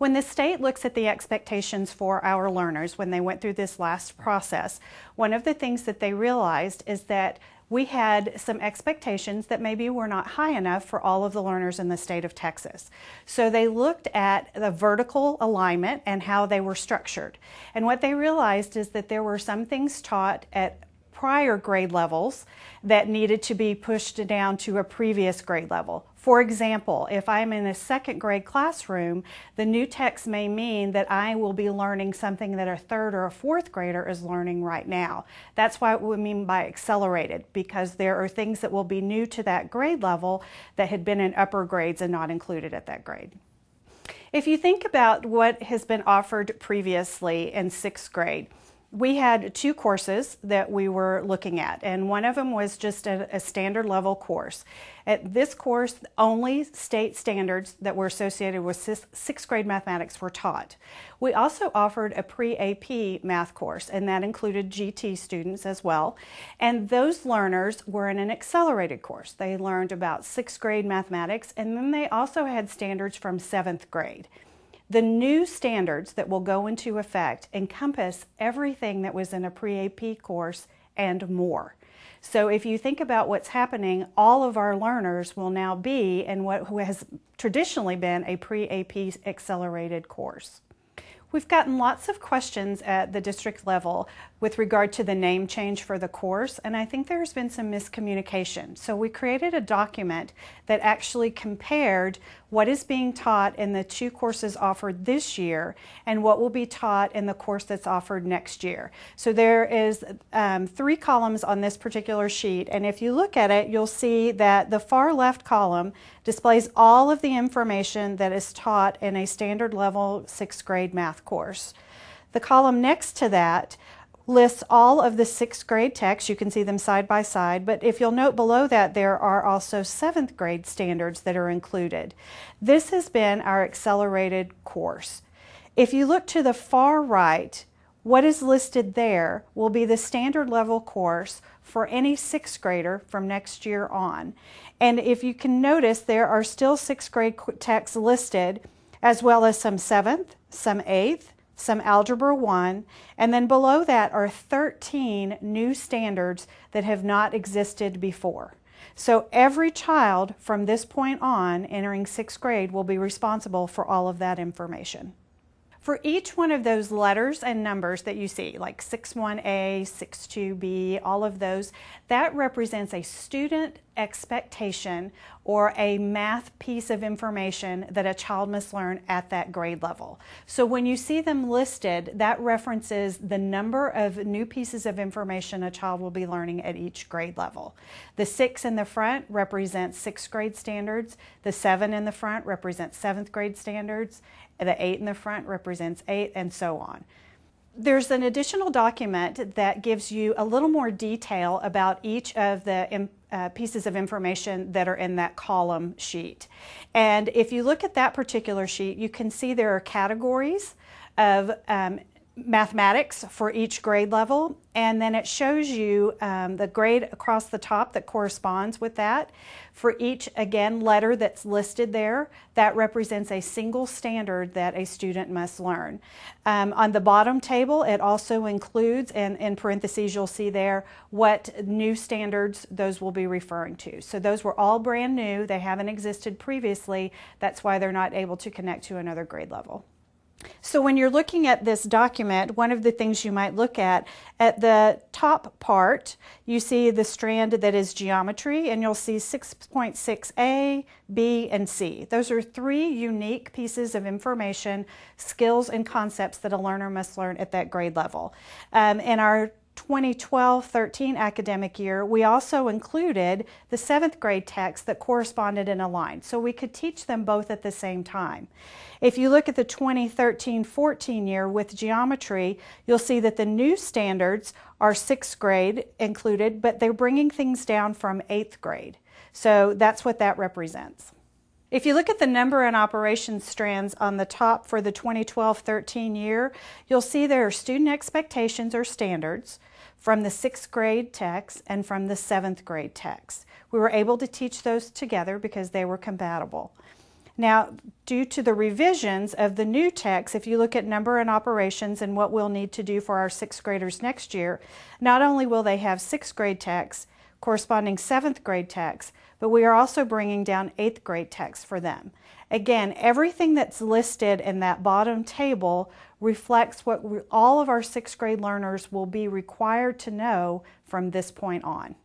When the state looks at the expectations for our learners when they went through this last process, one of the things that they realized is that we had some expectations that maybe were not high enough for all of the learners in the state of Texas. So they looked at the vertical alignment and how they were structured. And what they realized is that there were some things taught at prior grade levels that needed to be pushed down to a previous grade level. For example, if I'm in a second grade classroom, the new text may mean that I will be learning something that a third or a fourth grader is learning right now. That's what we mean by accelerated, because there are things that will be new to that grade level that had been in upper grades and not included at that grade. If you think about what has been offered previously in sixth grade, we had two courses that we were looking at, and one of them was just a standard level course. At this course, only state standards that were associated with sixth grade mathematics were taught. We also offered a pre-AP math course, and that included GT students as well. And those learners were in an accelerated course. They learned about sixth grade mathematics, and then they also had standards from seventh grade. The new standards that will go into effect encompass everything that was in a pre-AP course and more. So if you think about what's happening, all of our learners will now be in what has traditionally been a pre-AP accelerated course. We've gotten lots of questions at the district level with regard to the name change for the course, and I think there's been some miscommunication. So we created a document that actually compared what is being taught in the two courses offered this year and what will be taught in the course that's offered next year. So there is 3 columns on this particular sheet, and if you look at it, you'll see that the far left column displays all of the information that is taught in a standard level 6th grade math course. The column next to that lists all of the 6th grade texts. You can see them side by side, but if you'll note below that, there are also 7th grade standards that are included. This has been our accelerated course. If you look to the far right, what is listed there will be the standard level course for any 6th grader from next year on. And if you can notice, there are still 6th grade texts listed, as well as some 7th, some 8th, some Algebra 1, and then below that are 13 new standards that have not existed before. So every child from this point on entering 6th grade will be responsible for all of that information. For each one of those letters and numbers that you see, like 61A, 62B, all of those, that represents a student expectation or a math piece of information that a child must learn at that grade level. So when you see them listed, that references the number of new pieces of information a child will be learning at each grade level. The 6 in the front represents 6th grade standards, the 7 in the front represents 7th grade standards, the 8 in the front represents 8, and so on. There's an additional document that gives you a little more detail about each of the pieces of information that are in that column sheet. And if you look at that particular sheet, you can see there are categories of mathematics for each grade level, and then it shows you the grade across the top that corresponds with that. For each, again, letter that's listed there, that represents a single standard that a student must learn. On the bottom table, it also includes, and in parentheses you'll see there, what new standards those will be referring to. So those were all brand new, they haven't existed previously, that's why they're not able to connect to another grade level. So when you're looking at this document, one of the things you might look at the top part, you see the strand that is geometry, and you'll see 6.6a, b, and c. Those are 3 unique pieces of information, skills, and concepts that a learner must learn at that grade level. In our 2012-13 academic year, we also included the 7th grade text that corresponded in a line, so we could teach them both at the same time. If you look at the 2013-14 year with geometry, you'll see that the new standards are 6th grade included, but they're bringing things down from 8th grade. So that's what that represents. If you look at the number and operations strands on the top for the 2012-13 year, you'll see there are student expectations or standards from the 6th grade text and from the 7th grade text. We were able to teach those together because they were compatible. Now, due to the revisions of the new text, if you look at number and operations and what we'll need to do for our 6th graders next year, not only will they have 6th grade text, corresponding 7th grade text, but we are also bringing down 8th grade text for them. Again, everything that's listed in that bottom table reflects what all of our 6th grade learners will be required to know from this point on.